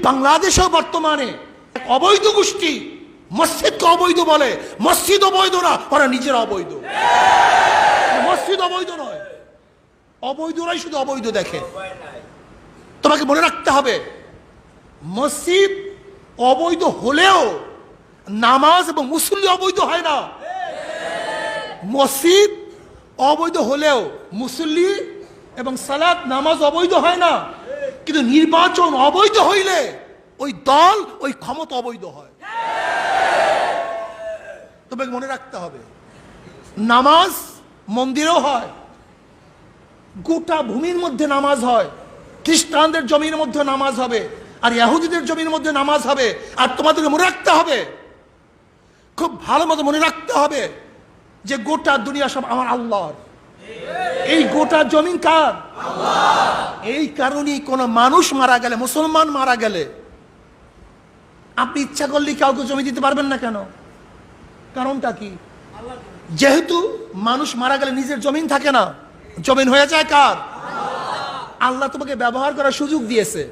বাংলাদেশেও বর্তমানে অবৈধ গোষ্ঠী মসজিদকে অবৈধ বলে। মসজিদ অবৈধ না, ওরা নিজেরা অবৈধ। মসজিদ অবৈধ নয়, অবৈধরাই শুধু অবৈধ দেখে। তোমাকে মনে রাখতে হবে, মসজিদ অবৈধ হলেও নামাজ এবং মুসল্লি অবৈধ হয় না। মসজিদ অবৈধ হলেও মুসল্লি এবং সালাত নামাজ অবৈধ হয় না। কিন্তু নির্বাচন অবৈধ হইলে ওই দল ওই ক্ষমতা অবৈধ হয়। তোমাকে মনে রাখতে হবে, নামাজ মন্দিরেও হয়, গোটা ভূমির মধ্যে নামাজ হয়। খ্রিস্টানদের জমির মধ্যে নামাজ হবে, আর ইহুদিদের জমির মধ্যে নামাজ হবে। আর তোমাদেরকে মনে রাখতে হবে, খুব ভালো মতো মনে রাখতে হবে যে গোটা দুনিয়া সব আমার আল্লাহর। এই গোটা জমিন কার? এই কারণেই কোন মানুষ মারা গেলে, মুসলমান মারা গেলে, আপনি ইচ্ছা করলে কাউকে জমি দিতে পারবেন না। কেন? কারণটা কি? যেহেতু মানুষ মারা গেলে নিজের জমিন থাকে না, জমিন হয়ে যায় কার? আল্লাহ তোমাকে ব্যবহার করার সুযোগ দিয়েছে।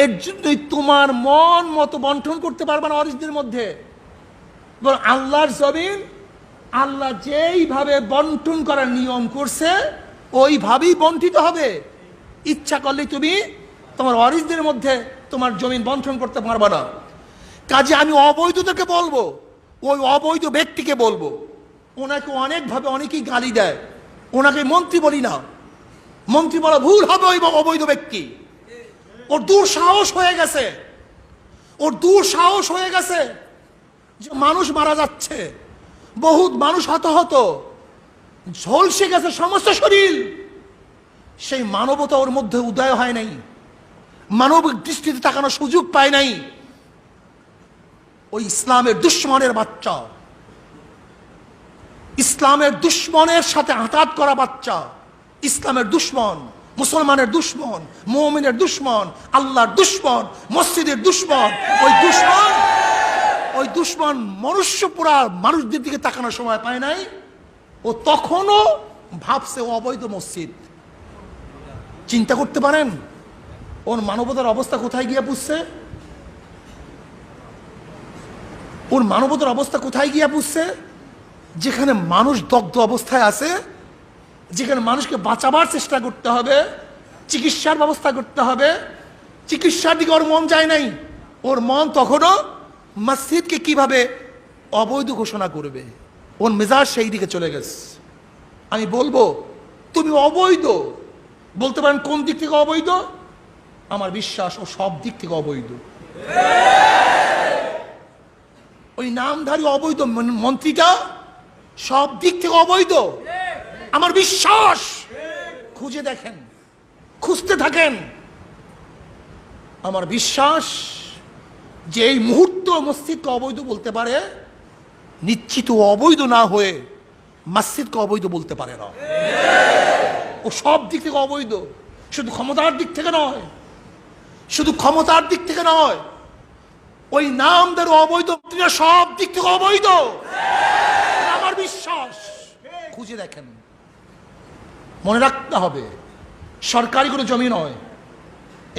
এর জন্যই তোমার মন মতো বন্টন করতে পারবে না ওয়ারিসদের মধ্যে। আল্লাহর জমিন আল্লাহ যেইভাবে বন্টন করার নিয়ম করছে ওইভাবেই বন্টিত হবে। ইচ্ছা করলে তুমি তোমার ওয়ারিসদের মধ্যে তোমার জমিন বন্টন করতে পারবে না। কাজে আমি অবৈধদেরকে বলবো, ওই অবৈধ ব্যক্তিকে বলবো। ওনাকে অনেকভাবে অনেকেই গালি দেয়, ওনাকে মন্ত্রী বলি না, মন্ত্রী বলা ভুল হবে। ওই অবৈধ ব্যক্তি, ওর দুঃসাহস হয়ে গেছে, ওর দুঃসাহস হয়ে গেছে যে মানুষ মারা যাচ্ছে, বহুত মানুষ হতাহত, ঝলসে গেছে সমস্ত শরীর। সেই মানবতা ওর মধ্যে উদয় হয় নাই, মানবিক দৃষ্টিতে তাকানোর সুযোগ পায় নাই। ওই ইসলামের দুশ্মনের বাচ্চা, ইসলামের দুশ্মনের সাথে আঘাত করা বাচ্চা, ইসলামের দুশ্মন, মুসলমানের দুশ্মন, মুমিনের দুশ্মন, আল্লাহর দুশ্মন, মসজিদের দুশ্মন। ওই দুশ্মন মনুষ্য পুরা মানুষদের দিকে তাকানোর সময় পায় নাই। ও তখনও ভাবছে ও অবৈধ মসজিদ। চিন্তা করতে পারেন ওর মানবতার অবস্থা কোথায় গিয়ে পুষছে? ওর মানবতার অবস্থা কোথায় গিয়ে পুষছে? যেখানে মানুষ দগ্ধ অবস্থায় আছে, যেখানে মানুষকে বাঁচাবার চেষ্টা করতে হবে, চিকিৎসার ব্যবস্থা করতে হবে, চিকিৎসার দিকে ওর মন যায় নাই। ওর মন তখনও মসজিদকে কিভাবে অবৈধ ঘোষণা করবে, ওর মেজাজ সেই দিকে চলে গেছে। আমি বলবো তুমি অবৈধ। বলতে পারেন কোন দিক থেকে অবৈধ? আমার বিশ্বাস ও সব দিক থেকে অবৈধ। ওই নামধারী অবৈধ মন্ত্রীটা সব দিক থেকে অবৈধ। আমার বিশ্বাস, খুঁজে দেখেন, খুঁজতে থাকেন। আমার বিশ্বাস যে এই মুহূর্ত মসজিদকে অবৈধ বলতে পারে, নিশ্চিত অবৈধ না হয়ে মসজিদকে অবৈধ বলতে পারে না। ও সব দিক থেকে অবৈধ, শুধু ক্ষমতার দিক থেকে নয়, শুধু ক্ষমতার দিক থেকে নয়, ওই নামদার অবৈধ সব দিক থেকে অবৈধ। আমার বিশ্বাস, খুঁজে দেখেন। মনে রাখতে হবে সরকারি কোনো জমি নয়,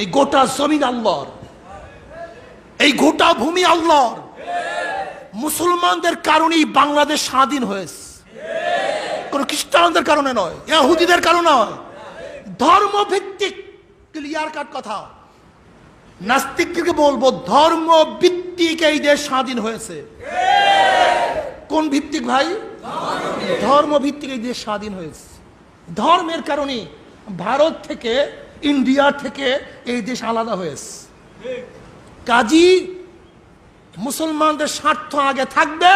এই গোটা জমিন আল্লাহর, এই গোটা ভূমি আল্লাহর। মুসলমানদের কারণেই বাংলাদেশ স্বাধীন হয়েছে, কোন খ্রিস্টানদের কারণে নয়, ইহুদিদের কারণে নয়। ধর্মভিত্তিক ক্লিয়ার কাট কথা। নাস্তিককে বলবো ধর্ম ভিত্তিক এই দেশ স্বাধীন হয়েছে। কোন ভিত্তিক ভাই? ধর্ম ভিত্তিক এই দেশ স্বাধীন হয়েছে। ধর্মের কারণে ভারত থেকে, ইন্ডিয়া থেকে এই দেশ আলাদা হয়েছে। কাজী মুসলমানদের স্বার্থ আগে থাকবে,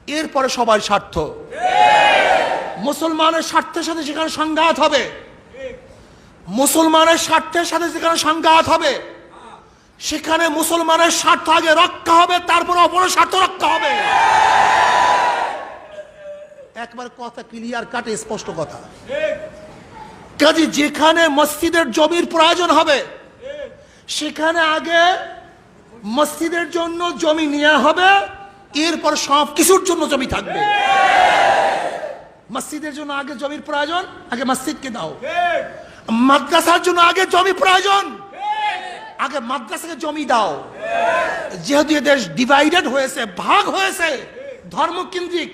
এরপরে সবার স্বার্থ। মুসলমানের স্বার্থের সাথে যেখানে সংঘাত হবে, মুসলমানের স্বার্থের সাথে যেখানে সংঘাত হবে, সেখানে মুসলমানের স্বার্থ আগে রক্ষা হবে, তারপরে অপরের স্বার্থ রক্ষা হবে। একবার কথা ক্লিয়ার কাটে, স্পষ্ট কথা। কাজে যেখানে মসজিদের জমির প্রয়োজন হবে, সেখানে আগে মসজিদের জন্য জমি নেওয়া হবে, এরপর সব কিছুর জন্য জমি থাকবে। মসজিদের জন্য আগে জমির প্রয়োজন, আগে মসজিদকে দাও। মাদ্রাসার জন্য আগে জমি প্রয়োজন, আগে মাদ্রাসাকে জমি দাও। যেহেতু এ দেশ ডিভাইডেড হয়েছে, ভাগ হয়েছে ধর্মকেন্দ্রিক,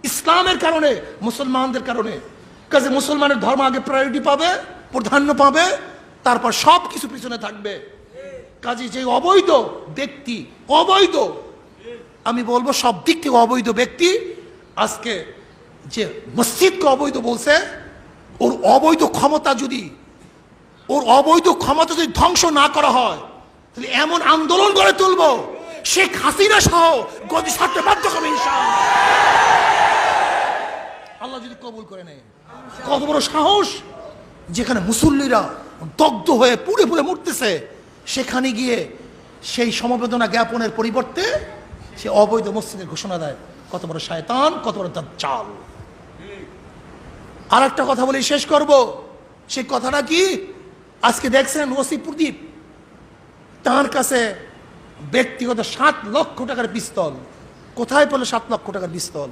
ইসলামের কারণে, মুসলমানদের কারণে, কাজে মুসলমানের ধর্ম আগে প্রায়োরিটি পাবে, প্রাধান্য পাবে, তারপর সব কিছু পিছনে থাকবে। কাজে যে অবৈধ ব্যক্তি, অবৈধ, আমি বলবো সব দিক থেকে অবৈধ ব্যক্তি আজকে যে মসজিদকে অবৈধ বলছে, ওর অবৈধ ক্ষমতা যদি ধ্বংস না করা হয়, তাহলে এমন আন্দোলন গড়ে তুলবো শেখ হাসিনা সহ গদি ছাড়তে বাধ্য হবে ইনশাআল্লাহ, আল্লাহ যদি কবুল করে নেয়। কত বড় সাহস! যেখানে মুসল্লিরা দগ্ধ হয়ে পুড়ে পুড়ে মরতেছে, সেখানে গিয়ে সেই সমবেদনা জ্ঞাপনের পরিবর্তে সে অবৈধ মসজিদের ঘোষণা দেয়। কত বড় শয়তান, কত বড় দাজ্জাল! আর একটা কথা বলে শেষ করব। সেই কথাটা কি? আজকে দেখছেন ওসি প্রদীপ, তার কাছে ব্যক্তিগত 7 লক্ষ টাকার পিস্তল। কোথায় পেল 7 লক্ষ টাকার পিস্তল?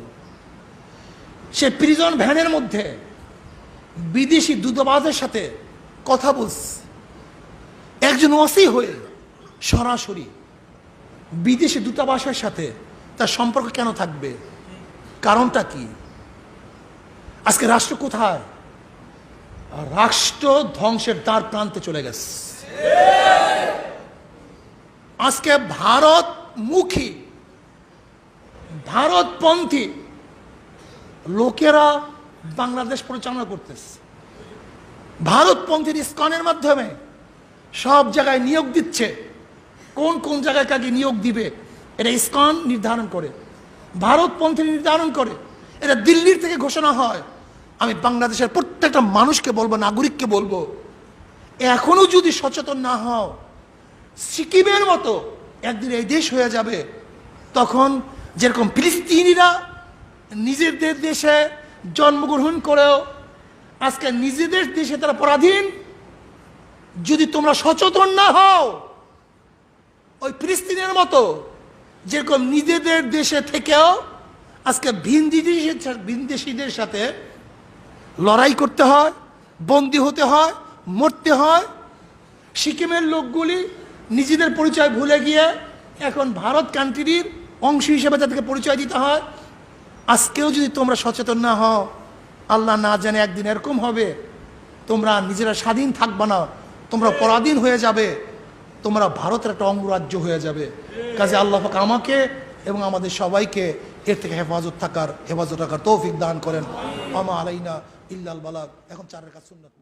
সে প্রিজন ভ্যানের মধ্যে বিদেশি দূতাবাসের সাথে কথা বলছে। একজন ওসি হয়ে সরাসরি বিদেশি দূতাবাসের সাথে তার সম্পর্ক কেন থাকবে? কারণটা কি? আজকে রাষ্ট্র কোথায়? রাষ্ট্র ধ্বংসের দ্বার প্রান্তে চলে গেছে। আজকে ভারতমুখী, ভারতপন্থী লোকেরা বাংলাদেশ পরিচালনা করতেছে। ভারতপন্থীর ইসকনের মাধ্যমে সব জায়গায় নিয়োগ দিচ্ছে। কোন কোন জায়গায় কাকে নিয়োগ দিবে এটা ইসকন নির্ধারণ করে, ভারতপন্থী নির্ধারণ করে। এটা দিল্লির থেকে ঘোষণা হয়। আমি বাংলাদেশের প্রত্যেকটা মানুষকে বলবো, নাগরিককে বলবো, এখনো যদি সচেতন না হও, সিকিমের মতো একদিন এই দেশ হয়ে যাবে। তখন যেরকম ফিলিস্তিনিরা নিজেদের দেশে জন্মগ্রহণ করেও আজকে নিজেদের দেশে তারা পরাধীন, যদি তোমরা সচেতন না হও, ওই ফিলিস্তিনের মতো যেরকম নিজেদের দেশে থেকেও আজকে ভিনদেশীদের সাথে লড়াই করতে হয়, বন্দী হতে হয়, মরতে হয়। সিকিমের লোকগুলি নিজেদের পরিচয় ভুলে গিয়ে এখন ভারত কান্ট্রির অংশ হিসেবে তাদেরকে পরিচয় দিতে হয়। আজকেও যদি তোমরা সচেতন না হও, আল্লাহ না জানে একদিন এরকম হবে, তোমরা নিজেরা স্বাধীন থাকবে না, তোমরা পরাধীন হয়ে যাবে, তোমরা ভারতের একটা অঙ্গরাজ্য হয়ে যাবে। কাজে আল্লাহ পাক আমাকে এবং আমাদের সবাইকে এর থেকে হেফাজত রাখার তৌফিক দান করেন। আমা আলাইনা ইল্লাল বালাগ। এখন 4 রাকাত সুন্নাত।